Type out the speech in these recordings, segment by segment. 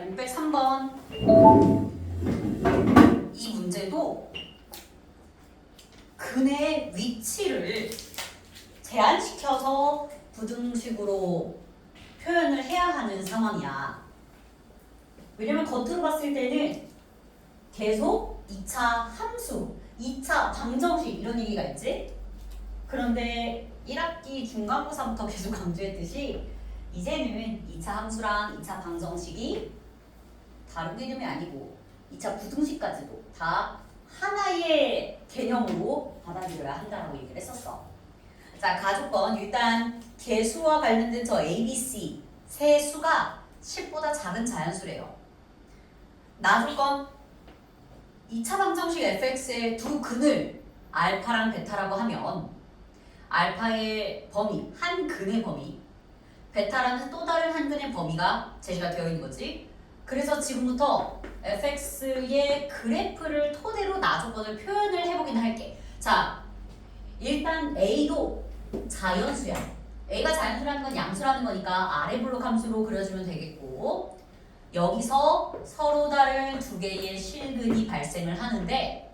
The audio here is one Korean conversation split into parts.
603번. 이 문제도 근의 위치를 제한시켜서 부등식으로 표현을 해야 하는 상황이야. 왜냐면 겉으로 봤을 때는 계속 2차 함수, 2차 방정식 이런 얘기가 있지? 그런데 1학기 중간고사부터 계속 강조했듯이 이제는 2차 함수랑 2차 방정식이 다른 개념이 아니고 2차 부등식까지도 다 하나의 개념으로 받아들여야 한다고 얘기를 했었어. 자, 가족권 일단 개수와 관련된 저 A, B, C 세 수가 10보다 작은 자연수래요. 나조건 2차 방정식 fx의 두 근을 알파랑 베타라고 하면 알파의 범위, 한 근의 범위, 베타라는 또 다른 한 근의 범위가 제시가 되어 있는 거지. 그래서 지금부터 fx의 그래프를 토대로 나조건을 표현을 해보긴 할게. 자, 일단 a도 자연수야. a가 자연수라는 건 양수라는 거니까 아래 블록 함수로 그려주면 되겠고, 여기서 서로 다른 두 개의 실근이 발생을 하는데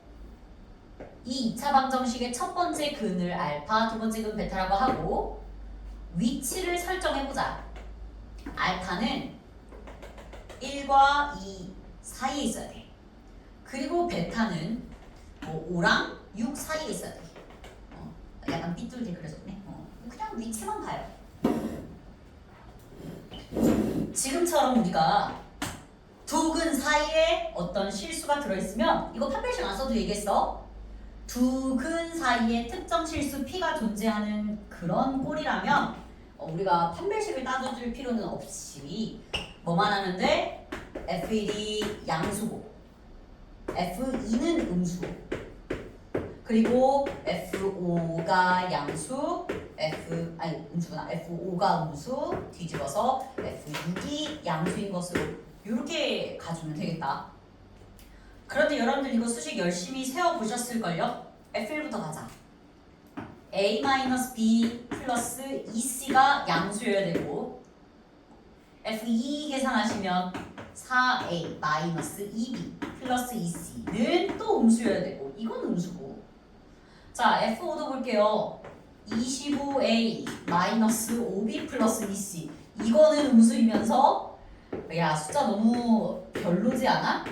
이 2차 방정식의 첫 번째 근을 알파, 두 번째 근 베타라고 하고 위치를 설정해보자. 알파는 1과 2 사이에 있어야 돼. 그리고 베타는 5랑 6 사이에 있어야 돼. 약간 삐뚤게 그려졌네. 그냥 위치만 봐요. 지금처럼 우리가 두 근 사이에 어떤 실수가 들어있으면 이거 판별식 안 써도 얘기했어. 두 근 사이에 특정 실수 P가 존재하는 그런 꼴이라면 우리가 판별식을 따져줄 필요는 없이 뭐만 하면 돼? F1이 양수고 F2는 음수 그리고 F5가 양수 음수구나. F5가 음수 뒤집어서 F6이 양수인 것으로 이렇게 가주면 되겠다. 그런데 여러분들 이거 수식 열심히 세워보셨을걸요? F1부터 가자. A-B 플러스 2C가 양수여야 되고 F2 계산하시면 4A 마이너스 2B 플러스 2C는 또 음수여야 되고 이건 음수고. 자, F5도 볼게요. 25A 마이너스 5B 플러스 2C 이거는 음수이면서 야 숫자 너무 별로지 않아?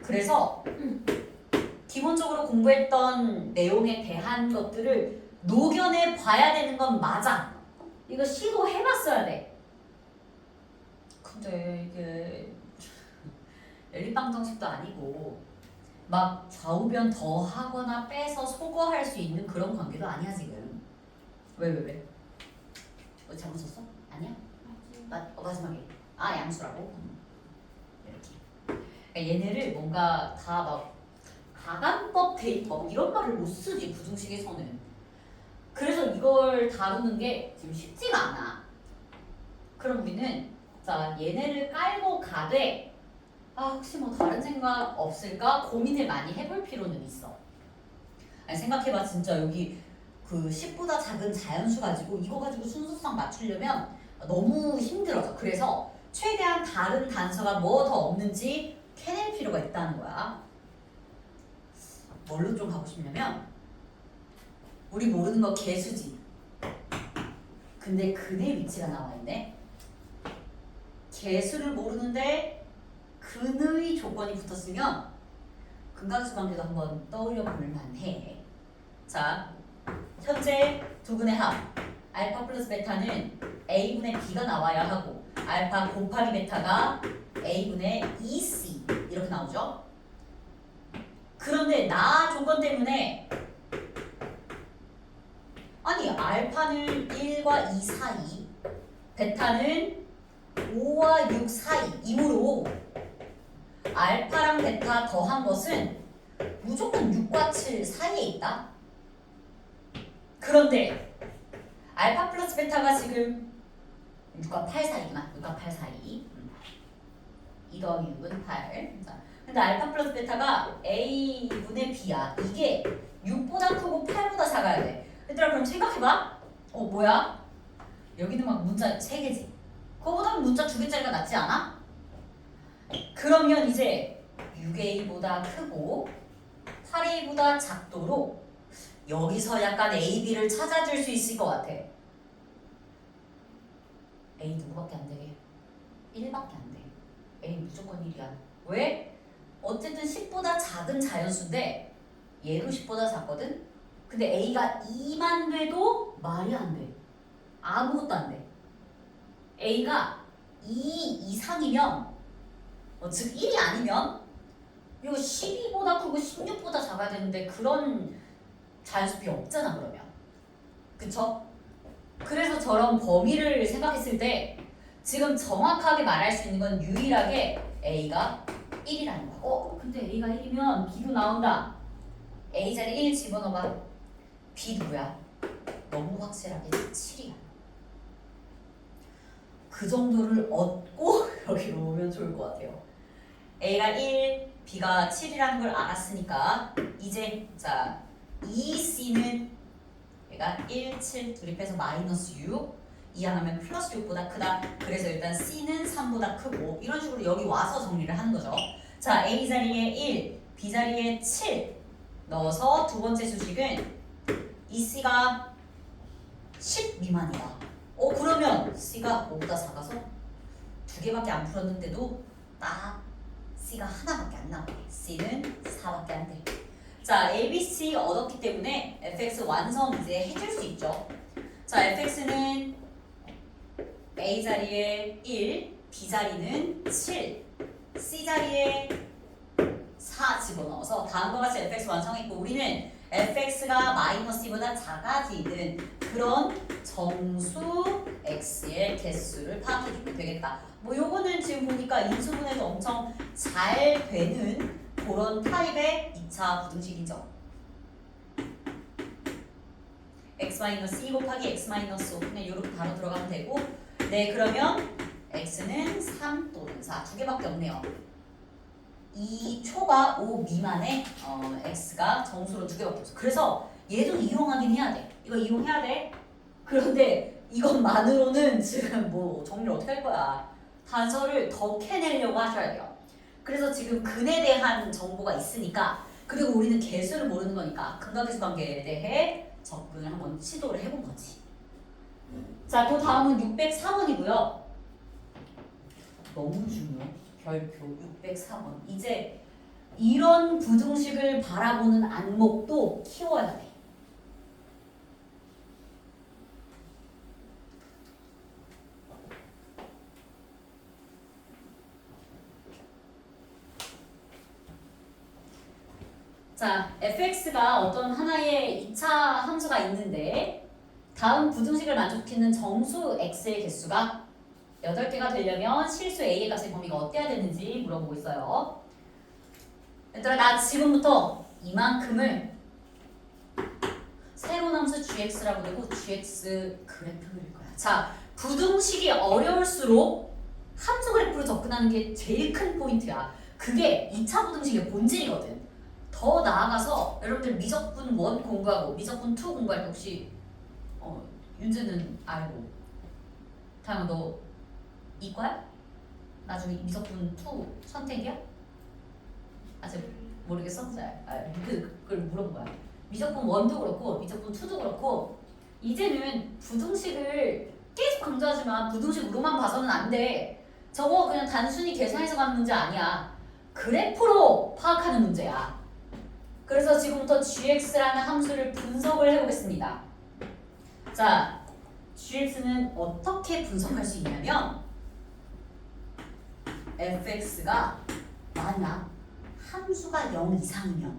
그래서 기본적으로 공부했던 내용에 대한 것들을 녹여내 봐야 되는 건 맞아. 이거 시도해봤어야 돼. 근데 이게 연립방정식도 아니고 막 좌우변 더하거나 빼서 소거할 수 있는 그런 관계도 아니야 지금. 왜? 잘못 썼어? 아니야? 마지막에 양수라고? 이렇게. 그러니까 얘네를 뭔가 다 막 가간법, 대입법 이런 말을 못 쓰지 부등식에서는. 그래서 이걸 다루는 게 지금 쉽지가 않아. 그럼 우리는 자 얘네를 깔고 가되 혹시 뭐 다른 생각 없을까 고민을 많이 해볼 필요는 있어. 아니 생각해봐 진짜 여기 그 10보다 작은 자연수 가지고 이거 가지고 순서상 맞추려면 너무 힘들어져. 그래서 최대한 다른 단서가 뭐 더 없는지 캐낼 필요가 있다는 거야. 뭘로 좀 가고 싶냐면 우리 모르는 거 개수지. 근데 근의 위치가 나와 있네. 개수를 모르는데 근의 조건이 붙었으면 근각수 관계도 한번 떠올려 볼 만해. 자, 현재 두 근의 합 알파 플러스 베타는 A분의 B가 나와야 하고 알파 곱하기 베타가 A분의 2C 이렇게 나오죠. 그런데 나 조건 때문에 아니 알파는 1과 2 사이 베타는 5와 6 사이이므로 알파랑 베타 더한 것은 무조건 6과 7 사이에 있다. 그런데 알파 플러스 베타가 지금 6과 8 사이구나. 6과 8 사이 2 더하기 6은 8. 자, 근데 알파 플러스 베타가 A분의 B야. 이게 6보다 크고 8보다 작아야 돼. 얘들아 그럼 생각해봐. 뭐야? 여기는 막 문자 3개지. 그거보다는 문자 2개짜리가 낫지 않아? 그러면 이제 6a보다 크고 8a보다 작도록 여기서 약간 a, b를 찾아줄 수 있을 것 같아. a 누구밖에 안 되게? 1밖에 안 돼. a 무조건 1이야. 왜? 어쨌든 10보다 작은 자연수인데 얘도 10보다 작거든? 근데 a가 2만 돼도 말이 안 돼. 아무것도 안 돼. a가 2 이상이면 즉 1이 아니면 이거 12보다 크고 16보다 작아야 되는데 그런 자연수비 없잖아 그러면. 그쵸? 그래서 저런 범위를 생각했을 때 지금 정확하게 말할 수 있는 건 유일하게 a가 1이라는 거야. 근데 a가 1이면 b도 나온다. a 자리에 1 집어넣어봐. b 누구야? 너무 확실하게 7이야. 그 정도를 얻고 여기로 오면 좋을 것 같아요. a가 1, b가 7이라는 걸 알았으니까 이제 자 2c는 얘가 1, 7 둘입해서 마이너스 6 이항하면 플러스 6보다 크다. 그래서 일단 c는 3보다 크고 이런 식으로 여기 와서 정리를 하는 거죠. 자 a 자리에 1, b 자리에 7 넣어서 두 번째 수식은 이 c가 10 미만이다. 그러면 c가 5보다 작아서 두 개밖에 안 풀었는데도 딱 c가 하나밖에 안 나와. c는 4밖에 안 돼. 자, ABC 얻었기 때문에 fx 완성 이제 해줄 수 있죠. 자, fx는 a 자리에 1, b 자리는 7, c 자리에 4 집어넣어서 다음과 같이 fx 완성했고 우리는 fx가 마이너스 c보다 작아지는 그런 정수 x의 개수를 파악해주면 되겠다. 뭐 요거는 지금 보니까 인수분해도 엄청 잘 되는 그런 타입의 2차 부등식이죠. x-2 곱하기 x-5 그냥 이렇게 바로 들어가면 되고 네 그러면 x는 3 또는 4 두 개밖에 없네요. 이 초과 5 미만의 x가 정수로 두 개밖에 없어. 그래서 얘도 이용하긴 해야 돼. 이거 이용해야 돼. 그런데 이것만으로는 지금 뭐 정리를 어떻게 할 거야. 단서를 더 캐내려고 하셔야 돼요. 그래서 지금 근에 대한 정보가 있으니까 그리고 우리는 개수를 모르는 거니까 근각계수 관계에 대해 접근을 한번 시도를 해본 거지. 자, 그 다음은 604번이고요. 너무 중요해. 별표 604번. 이제 이런 부등식을 바라보는 안목도 키워야 돼. 자, fx가 어떤 하나의 2차 함수가 있는데 다음 부등식을 만족시키는 정수 x의 개수가 8개가 되려면 실수 a의 값의 범위가 어때야 되는지 물어보고 있어요. 얘들아 나 지금부터 이만큼을 새로운 함수 gx라고 되고 gx 그래프 그릴 거야. 자, 부등식이 어려울수록 함수 그래프로 접근하는 게 제일 큰 포인트야. 그게 2차 부등식의 본질이거든. 더 나아가서 여러분들 미적분 1 공부하고 미적분 2 공부할 때 혹시 윤재는 알고 다영아 너 이과야? 나중에 미적분 2 선택이야? 아직 모르겠어? 그걸 물어본 거야. 미적분 1도 그렇고 미적분 2도 그렇고 이제는 부등식을 계속 강조하지만 부등식으로만 봐서는 안 돼. 저거 그냥 단순히 계산해서 가는 문제 아니야. 그래프로 파악하는 문제야. 그래서 지금부터 gx라는 함수를 분석을 해보겠습니다. 자, gx는 어떻게 분석할 수 있냐면 fx가 만약 함수가 0 이상이면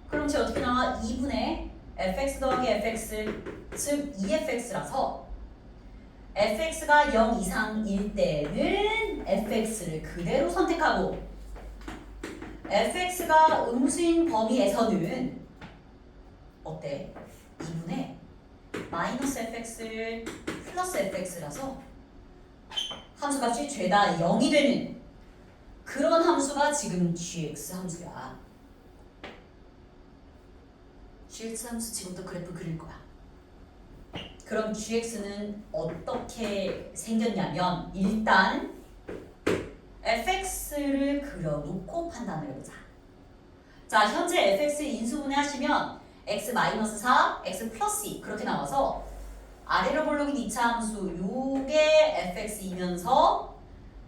그럼 쟤 어떻게 나와? 2분의 fx 더하기 fx 즉 2fx라서 fx가 0 이상일 때는 fx를 그대로 선택하고 fx가 음수인 범위에서는 어때? 2분의 마이너스 fx 플러스 fx라서 함수값이 죄다 0이 되는 그런 함수가 지금 gx 함수야. gx 함수 지금부터 그래프 그릴 거야. 그럼 gx는 어떻게 생겼냐면 일단 그려놓고 판단을 해보자. 자, 현재 fx 인수분해 하시면 x-4, x 플러스 2 그렇게 나와서 아래로 볼록인 2차 함수 요게 fx이면서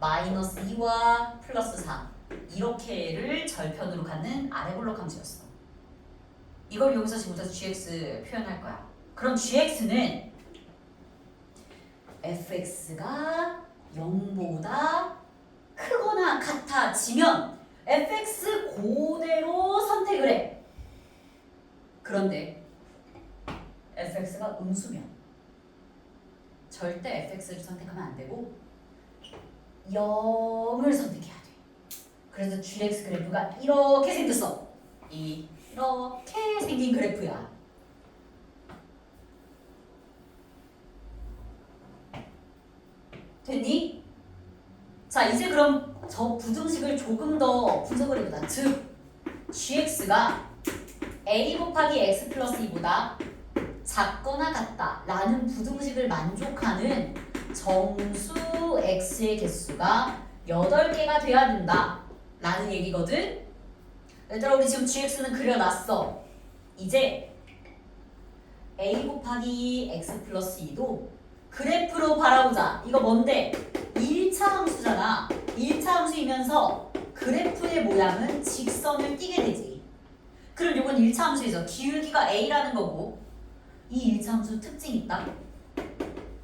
마이너스 2와 플러스 4 이렇게를 절편으로 갖는 아래 볼록 함수였어. 이걸 여기서 지금부터 gx 표현할 거야. 그럼 gx는 fx가 0보다 크거나 같아지면 fx 그대로 선택을 해. 그런데 fx가 음수면 절대 fx를 선택하면 안 되고 0을 선택해야 돼. 그래서 gx 그래프가 이렇게 생겼어. 이렇게 생긴 그래프야. 됐니? 자, 이제 그럼 저 부등식을 조금 더 분석을 해보자. 즉, gx가 a 곱하기 x 플러스 2보다 작거나 같다 라는 부등식을 만족하는 정수 x의 개수가 8개가 돼야 된다 라는 얘기거든. 얘들아, 우리 지금 gx는 그려놨어. 이제 a 곱하기 x 플러스 2도 그래프로 바라보자. 이거 뭔데? 1차 함수잖아. 1차 함수이면서 그래프의 모양은 직선을 띠게 되지. 그럼 이건 1차 함수이죠. 기울기가 a라는 거고 이 1차 함수 특징이 있다.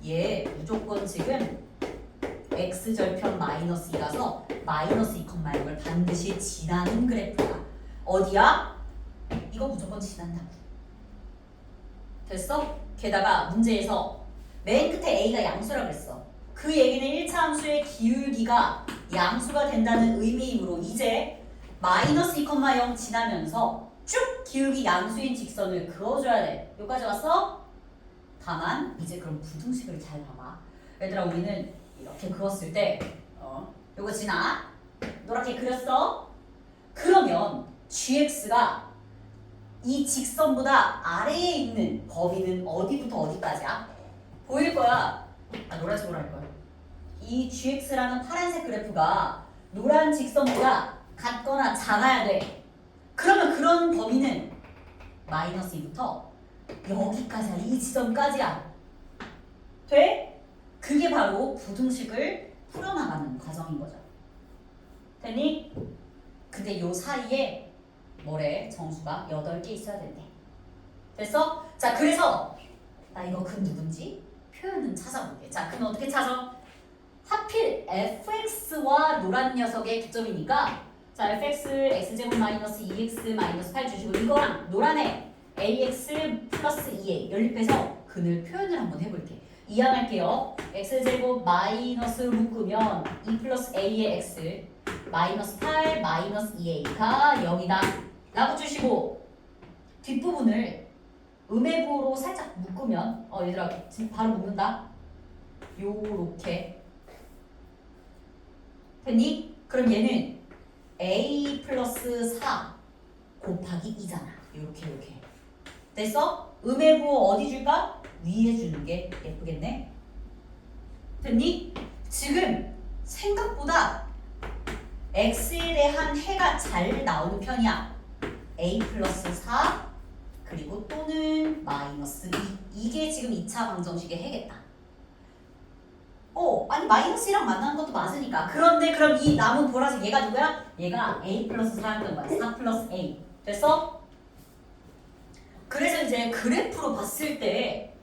얘 무조건 지금 x절편 마이너스 2라서 마이너스 2,0을 반드시 지나는 그래프야. 어디야? 이거 무조건 지난다고. 됐어? 게다가 문제에서 맨 끝에 a가 양수라고 했어. 그 얘기는 1차 함수의 기울기가 양수가 된다는 의미이므로 이제 마이너스 2,0 지나면서 쭉 기울기 양수인 직선을 그어줘야 돼. 여기까지 왔어? 다만 이제 그럼 부등식을 잘 봐봐. 얘들아, 우리는 이렇게 그었을 때 요거 지나? 노랗게 그렸어? 그러면 gx가 이 직선보다 아래에 있는 범위는 어디부터 어디까지야? 보일 거야. 노란색으로 할 거야. 이 gx라는 파란색 그래프가 노란 직선보다 같거나 작아야 돼. 그러면 그런 범위는 마이너스 2부터 여기까지야. 이 지점까지야. 돼? 그게 바로 부등식을 풀어나가는 과정인 거죠. 됐니? 근데 요 사이에 뭐래? 정수가 8개 있어야 된대. 됐어? 자, 그래서 나 이거 근 누군지 표현은 찾아볼게. 자, 근 어떻게 찾아? 하필 fx와 노란 녀석의 기점이니까 자, fx x제곱 마이너스 2x 마이너스 8 주시고 이거랑 노란에 ax 플러스 2a 연립해서 근을 표현을 한번 해볼게. 이항할게요. x제곱 마이너스로 묶으면 2 플러스 a의 x 마이너스 8 마이너스 2a가 0이다 라고 주시고 뒷부분을 음해부호로 살짝 묶으면 얘들아 지금 바로 묶는다. 요렇게 됐니? 그럼 얘는 a 플러스 4 곱하기 2잖아. 요렇게 됐어? 음해부호 어디 줄까? 위에 주는 게 예쁘겠네. 됐니? 지금 생각보다 x에 대한 해가 잘 나오는 편이야. a 플러스 4 그리고 또는 마이너스 2 이게 지금 2차 방정식의 해겠다. 아니 마이너스 2랑 만나는 것도 맞으니까. 그런데 그럼 이 남은 보라색 얘가 누구야? 얘가 a 플러스 4였던 거야. 4 플러스 a. 됐어? 그래서 이제 그래프로 봤을 때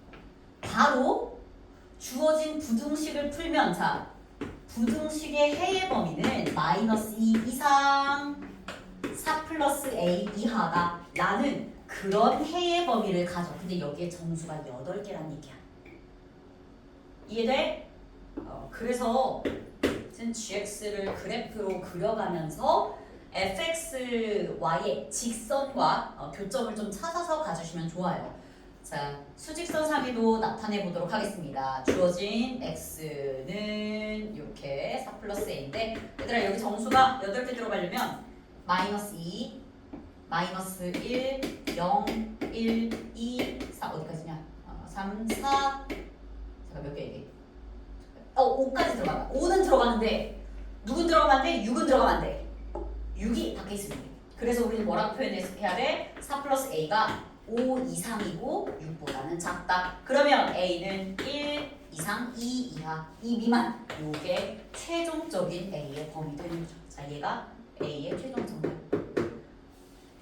바로 주어진 부등식을 풀면 자 부등식의 해의 범위는 마이너스 2 이상 4 플러스 a 이하다 라는 그런 해의 범위를 가져. 근데 여기에 정수가 8개란 얘기야. 이해돼? 그래서 지금 gx를 그래프로 그려가면서 fxy의 직선과 교점을 좀 찾아서 가주시면 좋아요. 자, 수직선상에도 나타내 보도록 하겠습니다. 주어진 x는 이렇게 4 플러스 a인데 얘들아 여기 정수가 8개 들어가려면 마이너스 2, 마이너스 1, 0, 1, 2, 4 어디까지냐? 3, 4 잠깐 몇 개 얘기해? 5까지 들어가. 5는 들어가는데 누군 들어가면 안 돼? 6은 들어가면 안 돼. 6이 밖에 있으면 돼. 그래서 우리는 뭐라고 표현해야 돼? 4 플러스 a가 5 이상이고 6보다는 작다. 그러면 a는 1 이상, 2 이하, 2 미만. 요게 최종적인 a의 범위 되는 거죠. 자, 얘가 a의 최종 정답.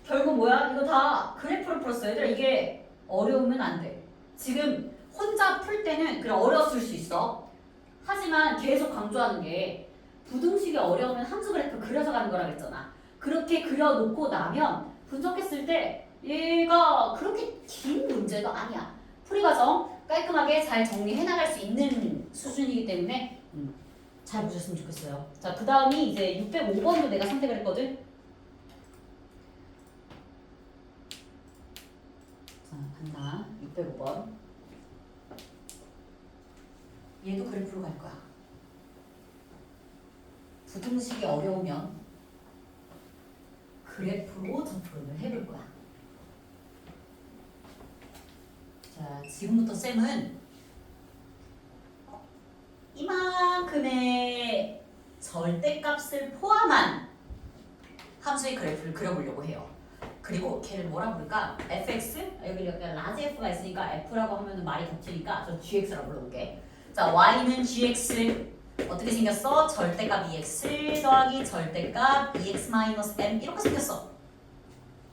결국 뭐야? 이거 다 그래프로 풀었어. 얘들아 이게 어려우면 안 돼. 지금 혼자 풀 때는 그래 어려웠을 수 있어. 하지만 계속 강조하는 게 부등식이 어려우면 함수 그래프 그려서 가는 거라 그랬잖아. 그렇게 그려놓고 나면 분석했을 때 얘가 그렇게 긴 문제가 아니야. 풀이 과정 깔끔하게 잘 정리해 나갈 수 있는 수준이기 때문에 잘 보셨으면 좋겠어요. 자, 그 다음이 이제 605번도 내가 선택을 했거든. 자, 간다. 605번. 얘도 그래프로 갈 거야. 부등식이 어려우면 그래프로 접근을 해볼 거야. 자, 지금부터 쌤은 이만큼의 절대값을 포함한 함수의 그래프를 그려보려고 해요. 그리고 걔를 뭐라 부를까? fx? 여기 약간 라지 f가 있으니까 f라고 하면 말이 겹치니까 저 gx라고 불러볼게. 자, y는 gx 어떻게 생겼어? 절대값 EX 더하기 절대값 EX 마이너스 M 이렇게 생겼어.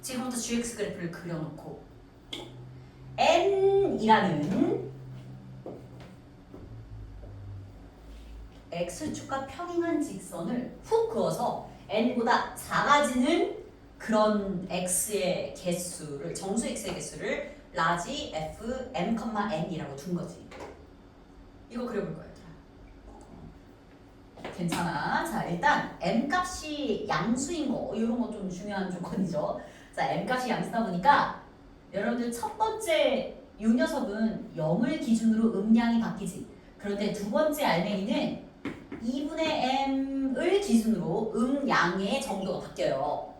지금부터 GX 그래프를 그려놓고 N이라는 X축과 평행한 직선을 훅 그어서 N보다 작아지는 그런 X의 개수를 정수 X의 개수를 라지 F M, N이라고 둔 거지. 이거 그려볼 거예요. 괜찮아. 자, 일단 m 값이 양수인 거 이런 거 좀 중요한 조건이죠. 자, m 값이 양수다 보니까 여러분들 첫 번째 요 녀석은 0을 기준으로 음량이 바뀌지. 그런데 두 번째 알맹이는 2분의 m을 기준으로 음양의 정도가 바뀌어요.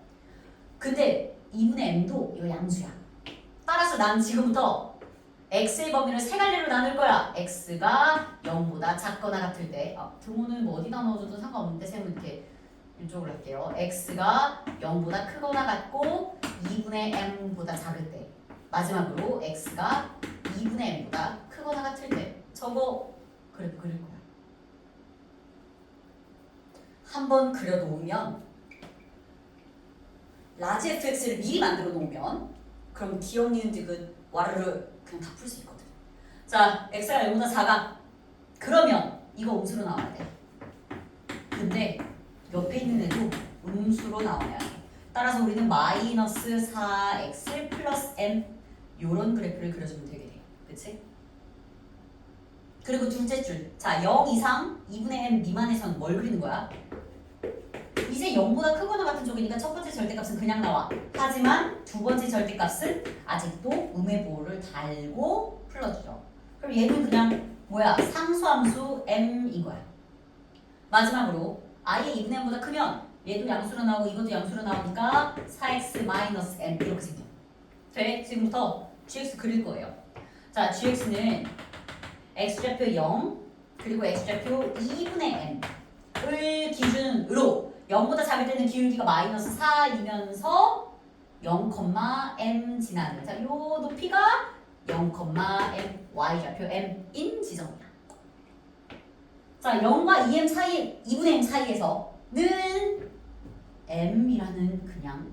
근데 2분의 m도 이거 양수야. 따라서 난 지금부터 x의 범위를 세 갈래로 나눌 거야. x가 0보다 작거나 같을 때 등호는 뭐 어디다 넣어줘도 상관없는데 쌤은 이렇게 이쪽으로 할게요. x가 0보다 크거나 같고 2분의 m보다 작을 때 마지막으로 x가 2분의 m보다 크거나 같을 때 저거 그래프 그릴 거야. 한번 그려놓으면 라지 fx를 미리 만들어 놓으면 그럼 기억, 니은, 디귿, 와르르 그냥 다 풀 수 있거든. 자, x가 0보다 작아. 그러면 이거 음수로 나와야 돼. 근데 옆에 있는 애도 음수로 나와야 돼. 따라서 우리는 마이너스 4x 플러스 m 요런 그래프를 그려주면 되게 돼. 그치? 그리고 둘째 줄. 자, 0 이상 2분의 m 미만에선 뭘 그리는 거야? 이제 0보다 크거나 같은 쪽이니까 첫 번째 절대값은 그냥 나와. 하지만 두 번째 절대값은 아직도 음의 보호를 달고 풀어주죠. 그럼 얘는 그냥 뭐야? 상수함수 m인 거야. 마지막으로 아예 2분의 m보다 크면 얘도 양수로 나오고 이것도 양수로 나오니까 4x 마이너스 m 이렇게 생겨. 돼? 지금부터 gx 그릴 거예요. 자, gx는 x좌표 0 그리고 x좌표 2분의 m을 기준으로 0보다 작을 때는 기울기가 마이너스 4이면서 0,m 지나는 자, 요 높이가 0,m y좌표 m인 지점이야. 자, 0과 2m 사이, 2분의 m 사이에서는 m이라는 그냥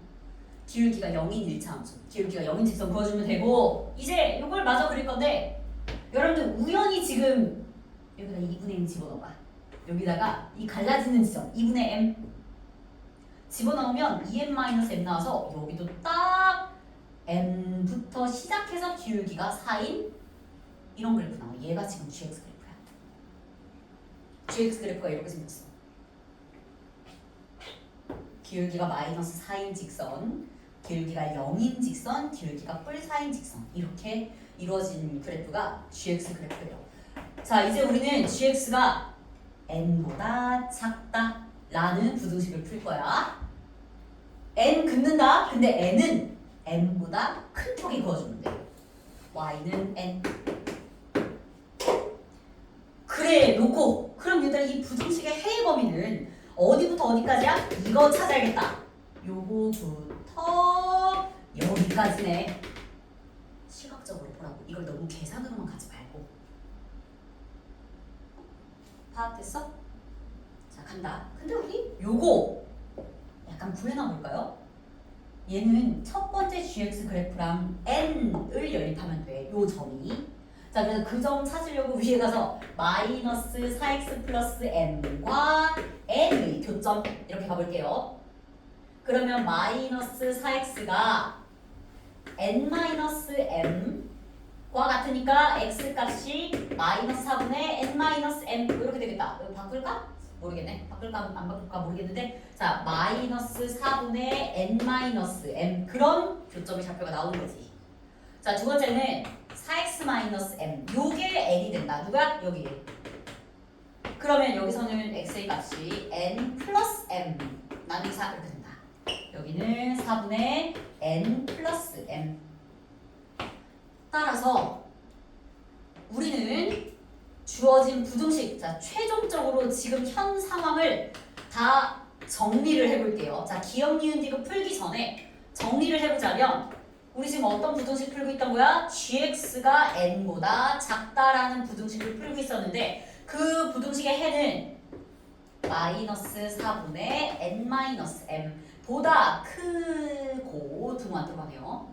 기울기가 0인 1차 함수, 기울기가 0인 직선 그어주면 되고 이제 이걸 마저 그릴 건데 여러분들 우연히 지금 여기다 2분의 m 집어넣어봐. 여기다가 이 갈라지는 지점 2분의 m 집어넣으면 2m-m 나와서 여기도 딱 m부터 시작해서 기울기가 4인 이런 그래프 나와. 얘가 지금 gx 그래프야. gx 그래프가 이렇게 생겼어. 기울기가 마이너스 4인 직선, 기울기가 0인 직선, 기울기가 뿔 4인 직선 이렇게 이루어진 그래프가 gx 그래프예요. 자, 이제 우리는 gx가 n보다 작다 라는 부등식을 풀 거야. n 긋는다. 근데 n은 m보다 큰 쪽에 그어주면 돼. y는 n. 그래 놓고 그럼 얘들아 이 부등식의 해의 범위는 어디부터 어디까지야? 이거 찾아야겠다. 요거부터 여기까지네. 시각적으로 보라고. 이걸 너무 계산으로만 가지 말고. 파악됐어? 자, 간다. 근데 우리 요거 약간 구해놔 볼까요? 얘는 첫 번째 gx 그래프랑 n을 연립하면 돼. 요 점이. 자, 그래서 그 점 찾으려고 위에 가서 마이너스 4x 플러스 m과 n의 교점 이렇게 가볼게요. 그러면 마이너스 4x가 n-m과 같으니까 x 값이 마이너스 4분의 n-m 이렇게 되겠다. 이거 바꿀까? 모르겠네. 바꿀까 안 바꿀까 모르겠는데 자 마이너스 4분의 n-m 그런 교점의 좌표가 나오는 거지. 자 두 번째는 4x-m 요게 n이 된다. 누가? 여기. 그러면 여기서는 x의 값이 n 플러스 m 나누기 4 이렇게 된다. 여기는 4분의 n 플러스 m. 따라서 우리는 주어진 부등식, 자 최종적으로 지금 현 상황을 다 정리를 해볼게요. 자 기억 니은 디귿 풀기 전에 정리를 해보자면 우리 지금 어떤 부등식 풀고 있던 거야? gx가 n보다 작다라는 부등식을 풀고 있었는데 그 부등식의 해는 마이너스 4분의 n-m 보다 크고 등호안 들어가네요.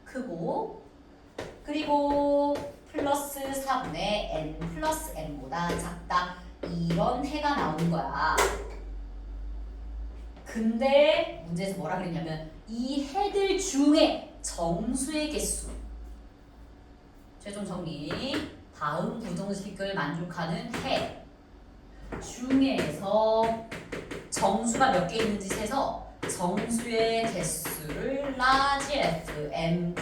크고 그리고 플러스 4분의 n 플러스 m보다 작다 이런 해가 나오는 거야. 근데 문제에서 뭐라 그랬냐면 이 해들 중에 정수의 개수 최종 정리 다음 부등식을 만족하는 해 중에서 정수가 몇 개 있는지 세서 정수의 개수를 라지 f m,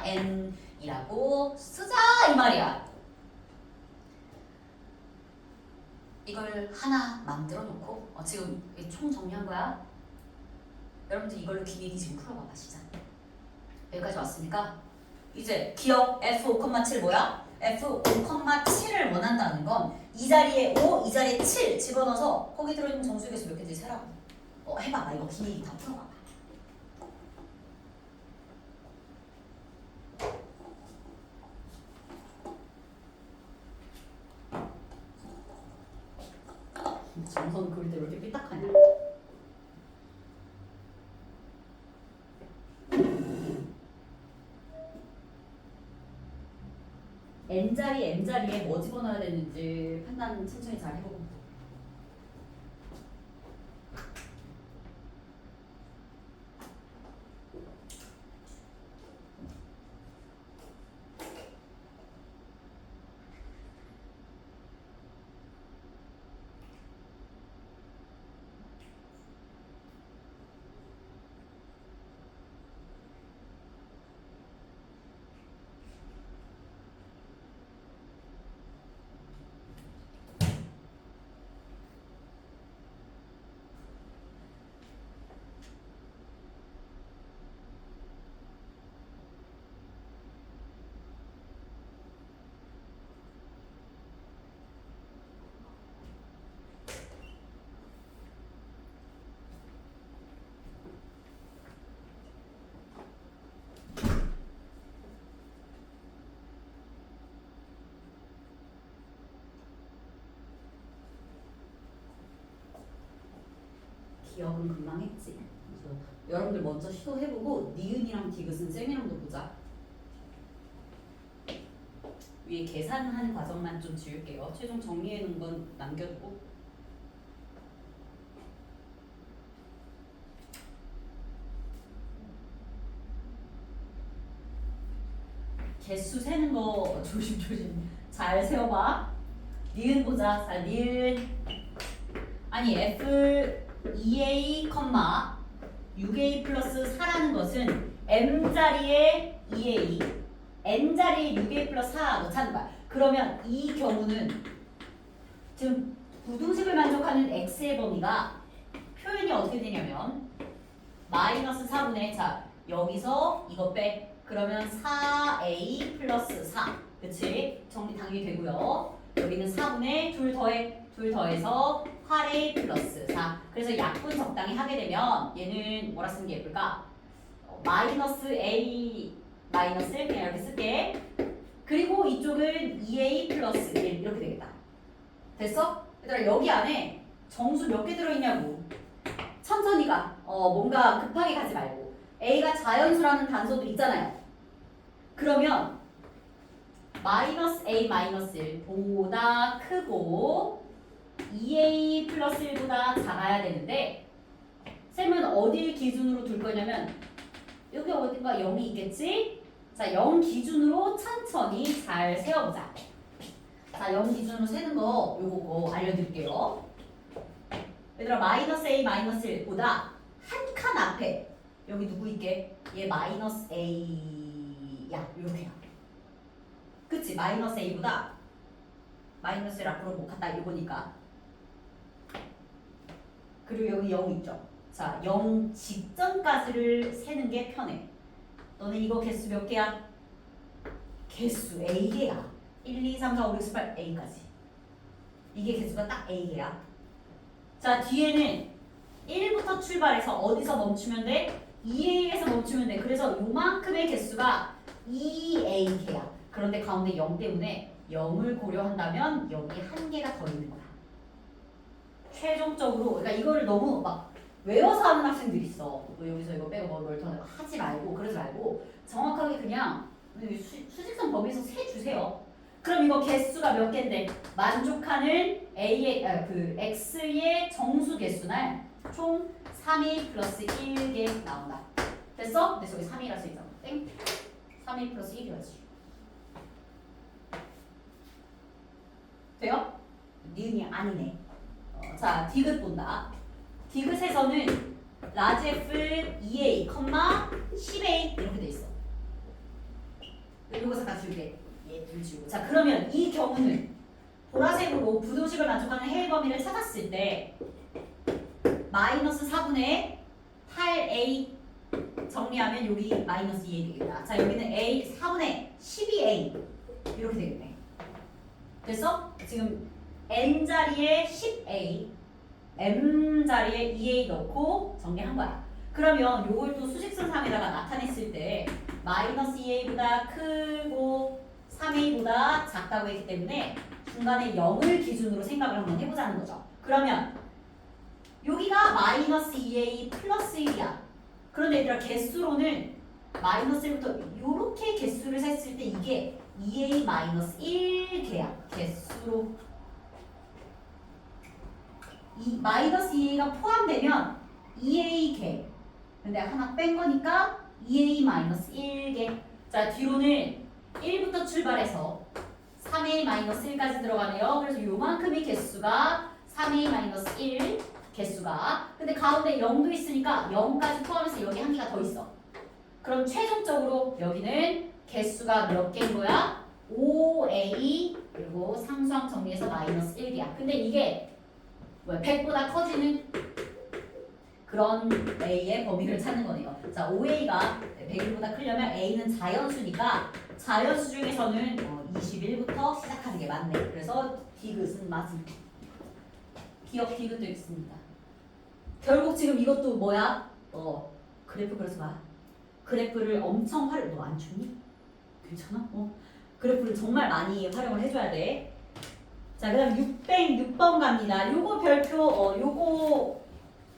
n 이라고 쓰자 이 말이야. 이걸 하나 만들어 놓고 지금 총 정리한 거야. 여러분들 이걸로 기믹이 지금 풀어봐봐 시작. 여기까지 왔으니까 이제 기억 f5,7 뭐야? f5,7을 원한다는 건 이 자리에 5, 이 자리에 7 집어넣어서 거기 들어있는 정수의 개수 몇 개인지 세라고. 해봐. 나 이거 기믹이 다 풀어봐. 정선 그릴 때 왜 이렇게 삐딱하냐? n자리, m자리에 뭐 집어넣어야 되는지 판단 천천히 잘 해보고. 기억은 금방 했지. 그래서 여러분들 먼저 시도해보고 니은이랑 디귿은 쌤이랑도 보자. 위에 계산하는 과정만 좀 지울게요. 최종 정리해놓은 건 남겨두고. 개수 세는 거 조심조심 잘 세워봐. 니은 보자. 자, 니은 아니 f 2a, 6a 플러스 4라는 것은 m자리에 2a, n자리에 6a 플러스 4 넣자는 거야. 그러면 이 경우는 지금 부등식을 만족하는 x의 범위가 표현이 어떻게 되냐면 마이너스 4분의 자 여기서 이거 빼 그러면 4a 플러스 4 그치? 정리 당연히 되고요. 여기는 4분의 둘 더해서 8a 플러스 4. 그래서 약분 적당히 하게 되면 얘는 뭐라 쓰는 게 예쁠까? 마이너스 a 마이너스 1 그냥 이렇게 쓸게. 그리고 이쪽은 2a 플러스 1 이렇게 되겠다. 됐어? 얘들아 여기 안에 정수 몇 개 들어있냐고. 천천히 가. 뭔가 급하게 가지 말고. a가 자연수라는 단서도 있잖아요. 그러면 마이너스 a 마이너스 1보다 크고 2a 플러스 1보다 작아야 되는데 쌤은 어딜 기준으로 둘 거냐면 여기 어딘가 0이 있겠지? 자, 0 기준으로 천천히 잘 세워보자. 자, 0 기준으로 세는 거 요거 알려드릴게요. 얘들아 마이너스 a 마이너스 1보다 한 칸 앞에 여기 누구 있게? 얘 마이너스 a야 이렇게야. 그치? 마이너스 a보다 마이너스 1 앞으로 못 갔다 이거니까. 그리고 여기 0 있죠? 자, 0 직전까지를 세는 게 편해. 너네 이거 개수 몇 개야? 개수 A개야. 1, 2, 3, 4, 5, 6, 7, 8, A까지. 이게 개수가 딱 A개야. 자, 뒤에는 1부터 출발해서 어디서 멈추면 돼? 2A에서 멈추면 돼. 그래서 요만큼의 개수가 2A개야. 그런데 가운데 0 때문에 0을 고려한다면 여기 한 개가 더 있는 거야. 최종적으로 그러니까 이거를 너무 막 외워서 하는 학생들이 있어. 뭐 여기서 이거 빼고 뭘 더 하지 말고 그러지 말고 정확하게 그냥 수직선 범위에서 세 주세요. 그럼 이거 개수가 몇 개인데 만족하는 A의 그 X의 정수 개수날 총 3A 플러스 1개 나온다. 됐어? 근데 저기 3A라 써있잖아. 땡. 3A 플러스 1이어야지. 돼요? 니은이 아니네. 자, 디귿 본다. 디귿에서는 라지 F 2A, 10A 이렇게 돼 있어. 이거 잠깐 줄게. 얘 둘 주고. 자, 그러면 이 경우는 보라색으로 부등식을 만족하는 해일 범위를 찾았을 때 마이너스 4분의 8A 정리하면 여기 마이너스 2A 되겠다. 자, 여기는 A 4분의 12A 이렇게 되겠네. 됐어? 지금 N 자리에 10A, M 자리에 2A 넣고 정리한 거야. 그러면 요걸 또 수직선상에다가 나타냈을 때 마이너스 2A보다 크고 3A보다 작다고 했기 때문에 중간에 0을 기준으로 생각을 한번 해보자는 거죠. 그러면 여기가 마이너스 2A 플러스 1이야. 그런데 얘들아 개수로는 마이너스 1부터 이렇게 개수를 셌을 때 이게 2A 마이너스 1개야. 개수로 이 마이너스 2A가 포함되면 2A 개. 근데 하나 뺀 거니까 2A 마이너스 1개. 자, 뒤로는 1부터 출발해서 3A 마이너스 1까지 들어가네요. 그래서 요만큼의 개수가 3A 마이너스 1 개수가. 근데 가운데 0도 있으니까 0까지 포함해서 여기 한 개가 더 있어. 그럼 최종적으로 여기는 개수가 몇 개인 거야? 5A 그리고 상수항 정리해서 마이너스 1개야. 근데 이게 100보다 커지는 그런 A의 범위를 찾는 거네요. 자, 5A가 100보다 크려면 A는 자연수니까 자연수 중에서는 21부터 시작하는 게 맞네. 그래서 디귿은 맞음. 기억 디귿도 있습니다. 결국 지금 이것도 뭐야? 그래프 그려서 봐. 그래프를 엄청 너 안 춥니? 괜찮아? 그래프를 정말 많이 활용을 해줘야 돼. 자, 그다음 606번 갑니다. 요거 별표,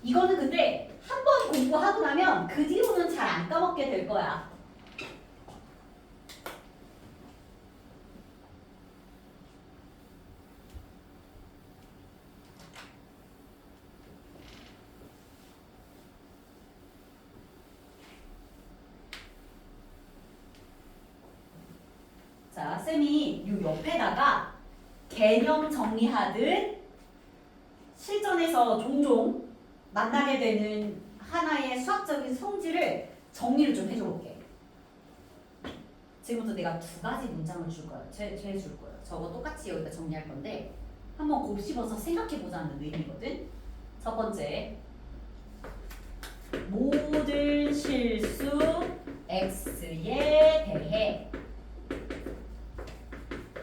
이거는 근데 한 번 공부하고 나면 그 뒤로는 잘 안 까먹게 될 거야. 자, 쌤이 요 옆에다가 개념 정리하듯 실전에서 종종 만나게 되는 하나의 수학적인 성질을 정리를 좀 해줘 볼게. 지금부터 내가 두 가지 문장을 줄 거예요. 줄 거예요. 저거 똑같이 여기다 정리할 건데 한번 곱씹어서 생각해 보자는 의미거든. 첫 번째, 모든 실수 x에 대해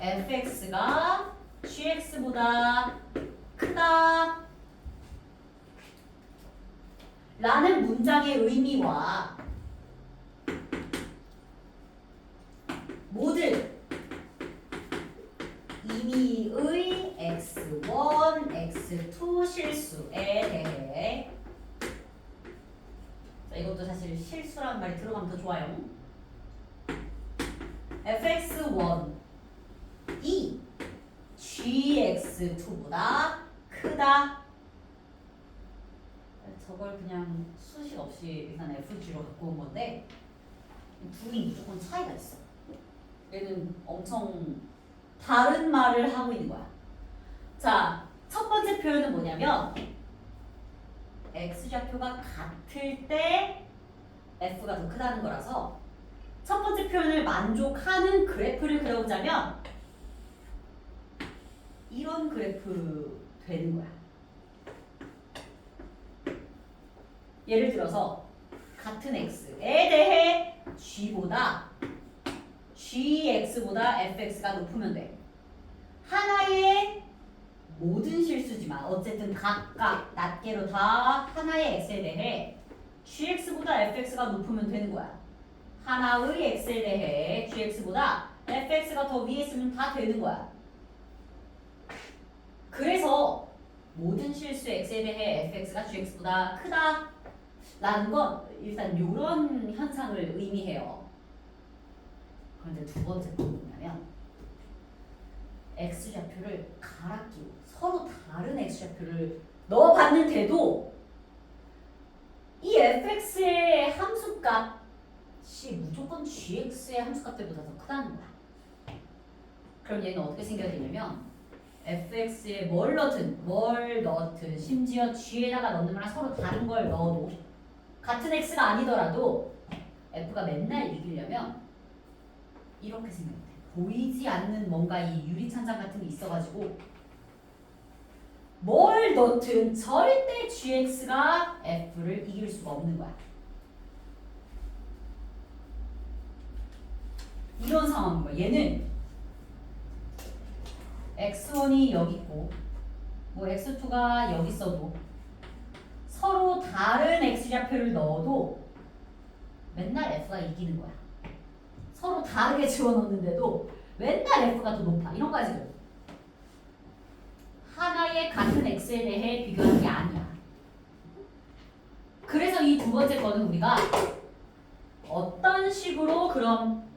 fx가 gx보다 크다 라는 문장의 의미와 모든 임의의 x1, x2 실수에 대해 자, 이것도 사실 실수라는 말이 들어가면 더 좋아요. fx1이 gx2보다 크다. 저걸 그냥 수식 없이 일단 fg로 갖고 온 건데 둘이 무조건 차이가 있어. 얘는 엄청 다른 말을 하고 있는 거야. 자, 첫 번째 표현은 뭐냐면 x좌표가 같을 때 f가 더 크다는 거라서 첫 번째 표현을 만족하는 그래프를 그려보자면 이런 그래프 되는 거야. 예를 들어서 같은 x에 대해 gx보다 fx가 높으면 돼. 하나의 모든 실수지만 어쨌든 각각 낱개로 다 하나의 x에 대해 gx보다 fx가 높으면 되는 거야. 하나의 x에 대해 gx보다 fx가 더 위에 있으면 다 되는 거야. 그래서 모든 실수 x에 대해 fx가 gx보다 크다 라는 건 일단 이런 현상을 의미해요. 그런데 두 번째 건 뭐냐면 x좌표를 갈아 끼고 서로 다른 x좌표를 넣어봤는데도 이 fx의 함수값이 무조건 gx의 함수값들보다 더 크다는 거야. 그럼 얘는 어떻게 생겨지냐면 fx에 뭘 넣든 심지어 g에다가 넣는 거랑 서로 다른 걸 넣어도 같은 x가 아니더라도 f가 맨날 이기려면 이렇게 생각해. 보이지 않는 뭔가 이 유리천장 같은 게 있어가지고 뭘 넣든 절대 gx가 f를 이길 수가 없는 거야. 이런 상황인 거야. 얘는 x1이 여기 있고 뭐 x2가 여기 있어도 서로 다른 x좌표를 넣어도 맨날 f가 이기는 거야. 서로 다르게 집어넣는데도 맨날 f가 더 높아. 이런 거 가지고 하나의 같은 x에 대해 비교하는 게 아니야. 그래서 이 두 번째 거는 우리가 어떤 식으로 그럼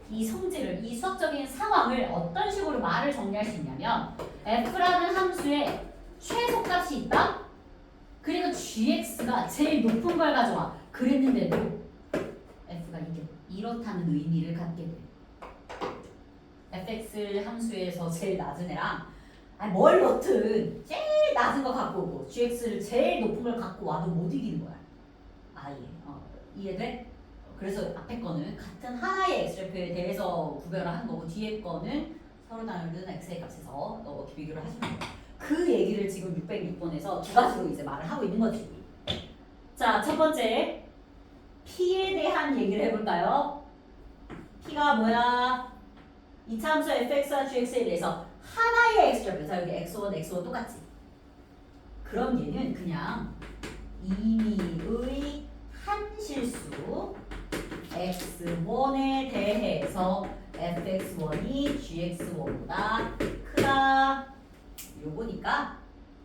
이 성질을, 이 수학적인 상황을 어떤 식으로 말을 정리할 수 있냐면 f라는 함수에 최소값이 있다? 그리고 gx가 제일 높은 걸 가져와. 그랬는데도 f가 이게 이렇다는 의미를 갖게 돼. fx 함수에서 제일 낮은 애랑 뭘 넣든 제일 낮은 거 갖고 오고 gx를 제일 높은 걸 갖고 와도 못 이기는 거야. 아예 이해돼? 그래서 앞에 거는 같은 하나의 x좌표에 대해서 구별을 하는 거고 뒤에 거는 서로 다른 x의 값에서 이렇게 비교를 하시는 거야. 그 얘기를 지금 606번에서 두 가지로 이제 말을 하고 있는 거지. 자, 첫 번째 p에 대한 얘기를 해볼까요? p가 뭐야? 이차 함수 fx와 gx에 대해서 하나의 x좌표. 자, 여기 x1, x5 똑같지? 그럼 얘는 그냥 임의의 한 실수 x1에 대해서 fx1이 gx1보다 크다. 요거니까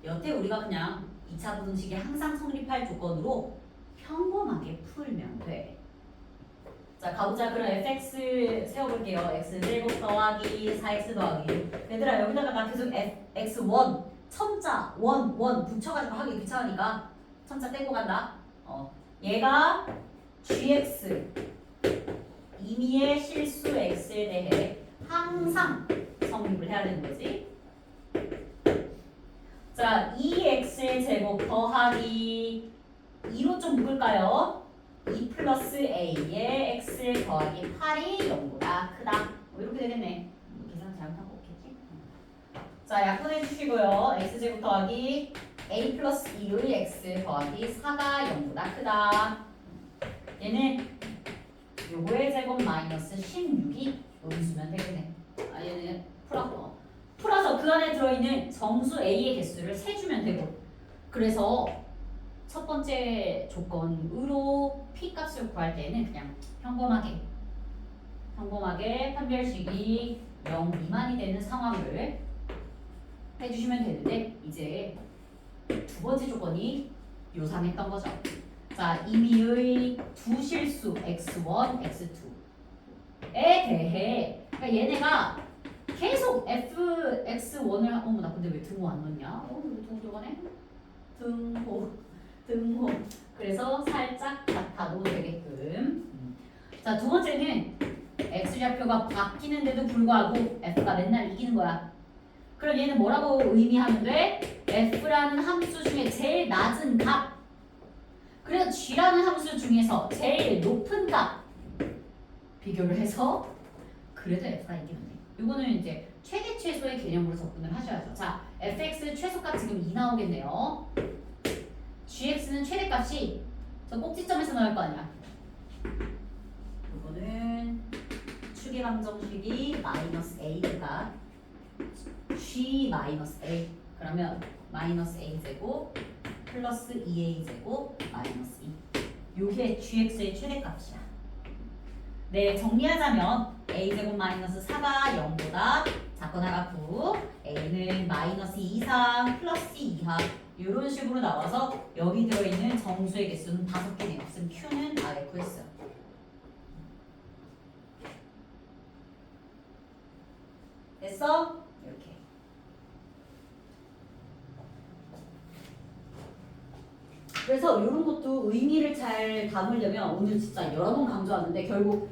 여태 우리가 그냥 2차 부등식이 항상 성립할 조건으로 평범하게 풀면 돼. 자, 가보자. 그럼 fx 세워볼게요. x제곱 더하기 4x 더하기 얘들아 여기다가 나 계속 x1 첨자 1 붙여가지고 하기 귀찮으니까 첨자 떼고 간다. 얘가 gx 임의의 실수 x에 대해 항상 성립을 해야 되는 거지. 자, 2x의 제곱 더하기 2로 좀 묶을까요? 2 플러스 a의 x 더하기 8이 0보다 크다. 이렇게 되겠네. 계산 잘못한 거 없겠지? 자, 약분해 주시고요. x제곱 더하기 a 플러스 2의 x 더하기 4가 0보다 크다. 얘는 요거의 제곱 마이너스 16이 여기 있으면 되겠네. 얘는 풀어서 그 안에 들어있는 정수 a의 개수를 세주면 되고 그래서 첫 번째 조건으로 p 값을 구할 때는 그냥 평범하게 판별식이 0 미만이 되는 상황을 해주시면 되는데 이제 두 번째 조건이 요상했던 거죠. 자, 임의의 두 실수 x1, x2에 대해 그러니까 얘네가 계속 fx1을 어머 나 근데 왜 등호 안 넣냐? 왜 등호 들어가네? 등호 그래서 살짝 같아도 되게끔 자, 두 번째는 x좌표가 바뀌는데도 불구하고 f가 맨날 이기는 거야. 그럼 얘는 뭐라고 의미하면 돼? f라는 함수 중에 제일 낮은 값 그래서 g라는 함수 중에서 제일 높은 값 비교를 해서 그래도 f가 이기면 돼. 이거는 이제 최대 최소의 개념으로 접근을 하셔야죠. 자, fx 최소값 지금 2 나오겠네요. gx는 최대값이 저 꼭지점에서 나올 거 아니야. 이거는 추계방정식이 마이너스 a가 g 마이너스 a 그러면 마이너스 a 제곱 플러스 2a 제곱 마이너스 2 요게 gx의 최대값이야. 네, 정리하자면 a 제곱 마이너스 4가 0보다 작거나 같고 a는 마이너스 2 이상 플러스 2 이하 이런 식으로 나와서 여기 들어있는 정수의 개수는 5개네요. 그럼 q는 RF였어요. 됐어? 이렇게. 그래서 이런 것도 의미를 잘 담으려면 오늘 진짜 여러 번 강조하는데 결국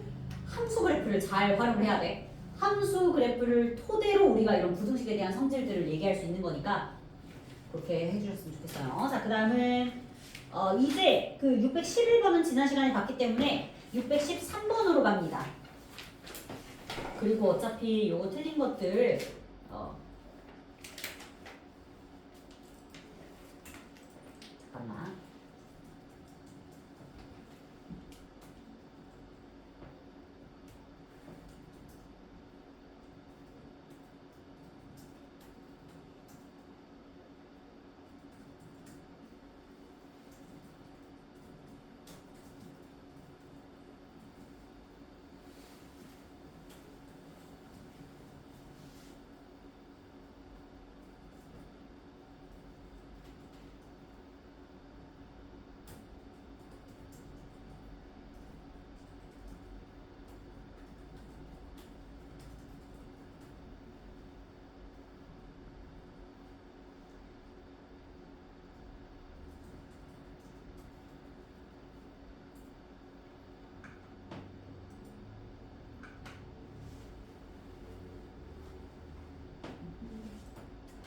함수 그래프를 잘 활용해야 돼. 함수 그래프를 토대로 우리가 이런 부등식에 대한 성질들을 얘기할 수 있는 거니까 그렇게 해주셨으면 좋겠어요. 자, 그 다음은 이제 그 611번은 지난 시간에 봤기 때문에 613번으로 갑니다. 그리고 어차피 요거 틀린 것들 잠깐만.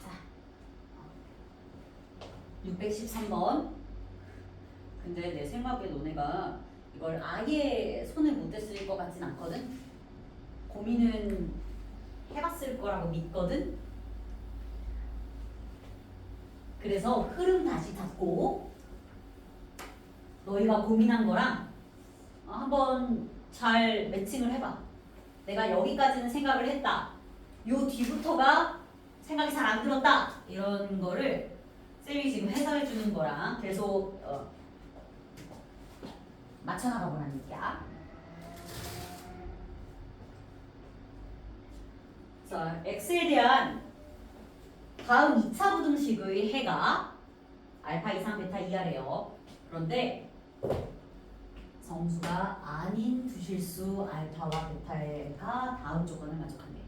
자, 613번. 근데 내 생각에 너네가 이걸 아예 손을 못 댔을 것 같진 않거든? 고민은 해봤을 거라고 믿거든? 그래서 흐름 다시 잡고 너희가 고민한 거랑 한번 잘 매칭을 해봐. 내가 여기까지는 생각을 했다. 요 뒤부터가 생각이 잘 안 들었다. 이런 거를 쌤이 지금 해설해 주는 거랑 계속 맞춰나가 보라는 얘기야. 자, x에 대한 다음 2차 부등식의 해가 알파 이상 베타 이하래요. 그런데 정수가 아닌 두 실수 알파와 베타가 다음 조건을 만족한대.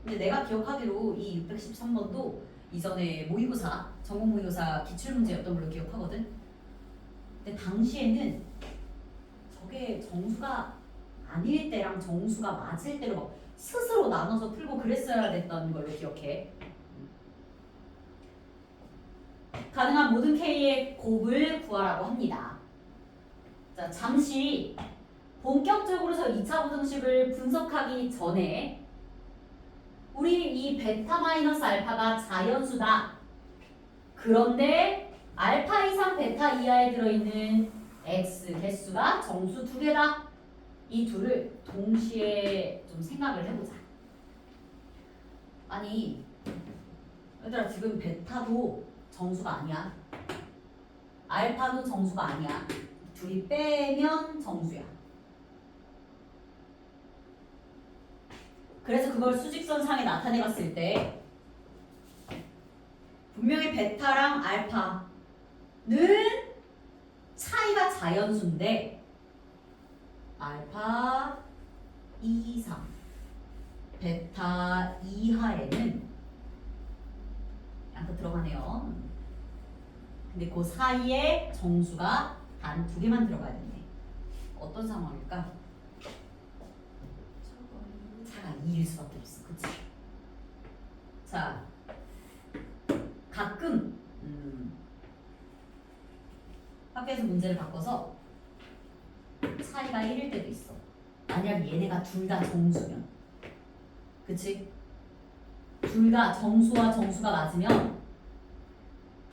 근데 내가 기억하기로 이 613번도 이전에 모의고사, 전공 모의고사 기출문제였던 걸로 기억하거든. 근데 당시에는 저게 정수가 아닐 때랑 정수가 맞을 때로 막 스스로 나눠서 풀고 그랬어야 됐던 걸로 기억해. 가능한 모든 K의 곱을 구하라고 합니다. 자, 잠시 본격적으로서 2차 부등식을 분석하기 전에 우리 이 베타 마이너스 알파가 자연수다. 그런데 알파 이상 베타 이하에 들어있는 x 개수가 정수 2개다. 이 둘을 동시에 좀 생각을 해보자. 아니 얘들아 지금 베타도 정수가 아니야. 알파도 정수가 아니야. 둘이 빼면 정수야. 그래서 그걸 수직선상에 나타내 봤을 때 분명히 베타랑 알파는 차이가 자연수인데 알파 이상 베타 이하에는 양껏 들어가네요. 근데 그 사이에 정수가 단 2개만 들어가야 되네. 어떤 상황일까? 차가 2일 수밖에 없어. 그치? 자, 가끔 학교에서 문제를 바꿔서 차이가 1일 때도 있어. 만약 얘네가 둘 다 정수면. 그치? 둘 다 정수와 정수가 맞으면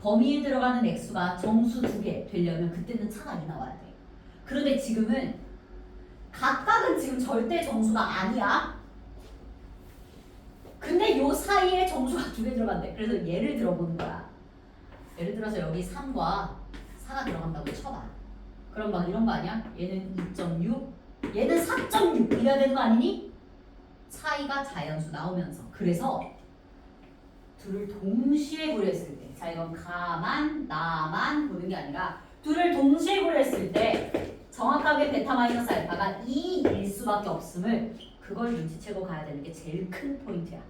범위에 들어가는 액수가 정수 2개 되려면 그때는 차가 2 나와야 돼. 그런데 지금은 각각은 지금 절대 정수가 아니야. 근데 요 사이에 정수가 2개 들어간대. 그래서 예를 들어보는 거야. 예를 들어서 여기 3과 4가 들어간다고 쳐봐. 그럼 막 이런 거 아니야? 얘는 2.6, 얘는 4.6 이래야 되는 거 아니니? 차이가 자연수 나오면서. 그래서 둘을 동시에 고려했을 때, 자 이건 가만 나만 보는 게 아니라 둘을 동시에 고려했을 때 정확하게 베타 마이너스 알파가 2일 수밖에 없음을 그걸 눈치채고 가야 되는 게 제일 큰 포인트야.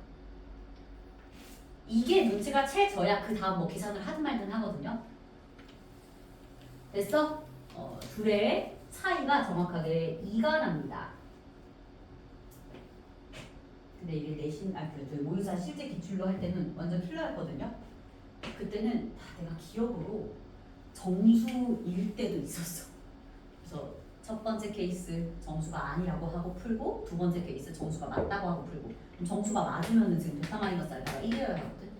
이게 눈치가 채져야 그 다음 뭐 계산을 하든 말든 하거든요. 됐어? 둘의 차이가 정확하게 2가 납니다. 근데 이게 내신, 모의고사 실제 기출로 할 때는 완전 킬러였거든요. 그때는 다 내가 기억으로 정수일 때도 있었어. 그래서 첫 번째 케이스 정수가 아니라고 하고 풀고 두 번째 케이스 정수가 맞다고 하고 풀고 그럼 정수가 맞으면은 지금 베타 마이너스 알파가 1이어야 하거든.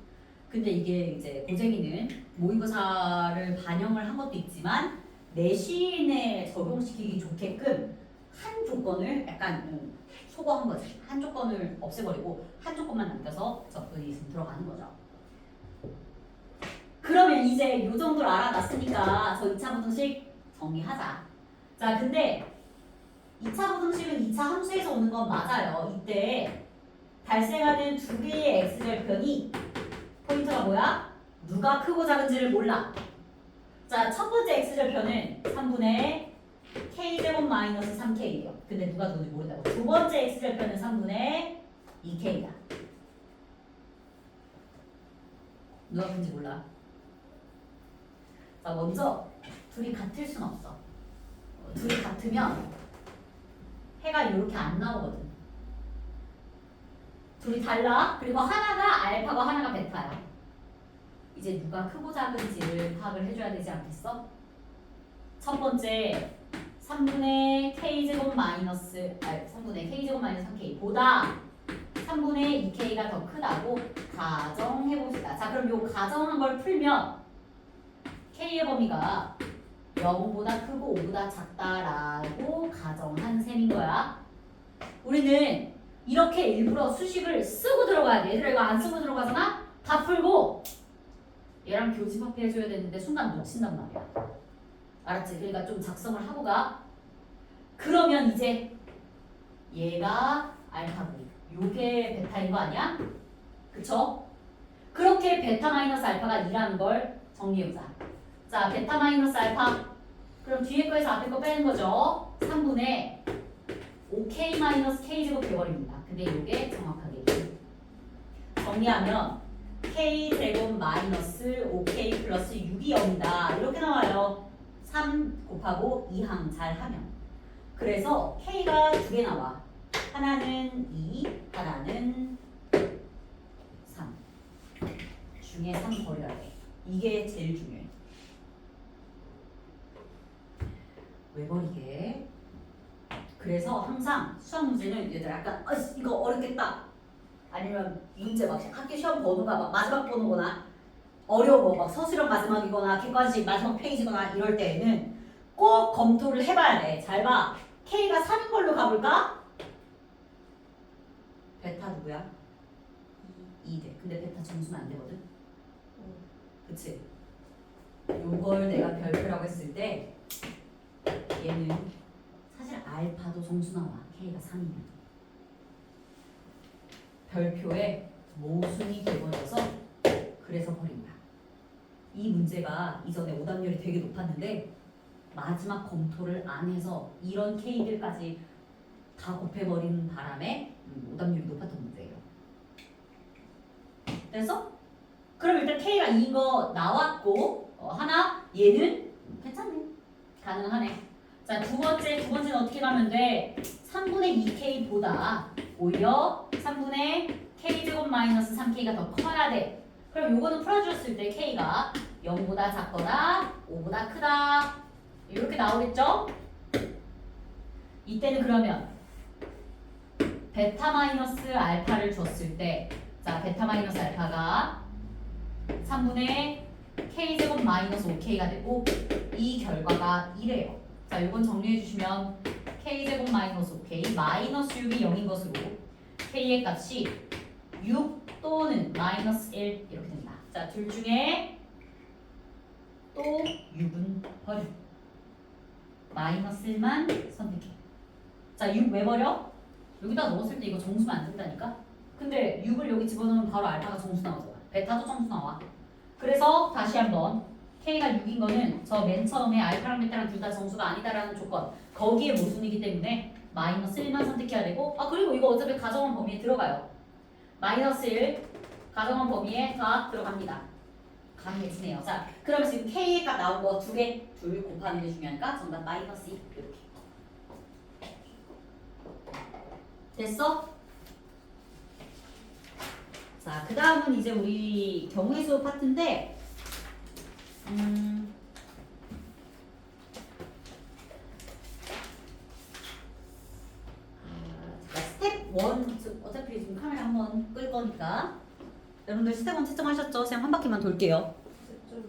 근데 이게 이제 고쟁이는 모의고사를 반영을 한 것도 있지만 내신에 적용시키기 좋게끔 한 조건을 약간 소거한 거지. 한 조건을 없애버리고 한 조건만 남겨서 접근이 들어가는 거죠. 그러면 이제 요 정도를 알아놨으니까 저 2차 부등식 정리하자. 자, 근데 2차 부등식은 2차 함수에서 오는 건 맞아요. 이때 발생하는 두 개의 x절편이 포인트가 뭐야? 누가 크고 작은지를 몰라. 자, 첫 번째 x절편은 3분의 k제곱 마이너스 3k예요. 근데 누가 누군지 모른다고. 두 번째 x절편은 3분의 2k야. 누가 큰지 몰라. 자, 먼저 둘이 같을 순 없어. 둘이 같으면 해가 이렇게 안 나오거든. 둘이 달라. 그리고 하나가 알파고 하나가 베타야. 이제 누가 크고 작은지를 파악을 해줘야 되지 않겠어? 첫 번째 3분의 k제곱 마이너스 3k 보다 3분의 2k가 더 크다고 가정해봅시다. 자, 그럼 요 가정한 걸 풀면 k의 범위가 0보다 크고 5보다 작다라고 가정한 셈인 거야. 우리는 이렇게 일부러 수식을 쓰고 들어가야 돼. 얘들아 이거 안 쓰고 들어가잖아? 다 풀고 얘랑 교집합해 해줘야 되는데 순간 놓친단 말이야. 알았지? 그러니까 좀 작성을 하고 가. 그러면 이제 얘가 알파고 요게 베타인 거 아니야? 그쵸? 그렇게 베타 마이너스 알파가 2라는 걸 정리해보자. 자, 베타 마이너스 알파 그럼 뒤에 거에서 앞에 거 빼는 거죠. 3분의 5k 마이너스 k제곱 돼버립니다. 근데 요게 정확하게 정리하면 k제곱 마이너스 5k 플러스 6이 0이다. 이렇게 나와요. 3 곱하고 2항 잘 하면. 그래서 k가 2개 나와. 하나는 2, 하나는 3. 중에 3 버려야 돼. 이게 제일 중요해. 왜 버리게? 그래서 항상 수학 문제는 얘들 약간 이거 어렵겠다. 아니면 문제 막 학교 시험 번호가 막 마지막 번호거나 어려워 막 서술형 마지막이거나 객관식 마지막 페이지거나 이럴 때에는 꼭 검토를 해봐야 돼. 잘 봐. K가 3인 걸로 가볼까? 베타 누구야? 2 돼. 근데 베타 점수는 안 되거든. 그치? 요걸 내가 별표라고 했을 때 얘는 사실 알파도 정수 나와. K가 3이면. 별표에 모순이 돼버려서 그래서 버린 거야. 이 문제가 이전에 오답률이 되게 높았는데 마지막 검토를 안 해서 이런 K들까지 다 곱해버리는 바람에 오답률이 높았던 문제예요. 그래서 그럼 일단 K가 2인 거 나왔고 하나 얘는 괜찮네. 가능하네. 자, 두 번째는 어떻게 가면 돼? 3분의 2K보다 오히려 3분의 K제곱 마이너스 3K가 더 커야 돼. 그럼 요거는 풀어주셨을 때 K가 0보다 작거나 5보다 크다. 이렇게 나오겠죠? 이때는 그러면 베타 마이너스 알파를 줬을 때, 자, 베타 마이너스 알파가 3분의 K제곱 마이너스 5K가 되고 이 결과가 이래요. 자, 이건 정리해 주시면 K제곱 마이너스 5K 마이너스 6이 0인 것으로 K의 값이 6 또는 마이너스 1 이렇게 됩니다. 자, 둘 중에 또 6은 버려. 마이너스 1만 선택해. 자, 6 왜 버려? 여기다 넣었을 때 이거 정수면 안 된다니까? 근데 6을 여기 집어넣으면 바로 알파가 정수 나오잖아. 베타도 정수 나와. 그래서 다시 한번 K가 6인 거는 저 맨 처음에 알파랑 베타랑 둘 다 정수가 아니다라는 조건 거기에 모순이기 때문에 마이너스 1만 선택해야 되고 그리고 이거 어차피 가정원 범위에 들어가요. 마이너스 1 가정원 범위에 다 들어갑니다. 가능해지네요. 자, 그러면 지금 K의 값 나온 거 두 개, 둘 곱하는 게 중요하니까 정답 마이너스 2 이렇게. 됐어? 자, 그 다음은 이제 우리 경우의 수 파트인데 스텝 1 어차피 지금 카메라 한번 끌 거니까 여러분들 스텝 1 채점하셨죠? 그냥 한 바퀴만 돌게요. 좀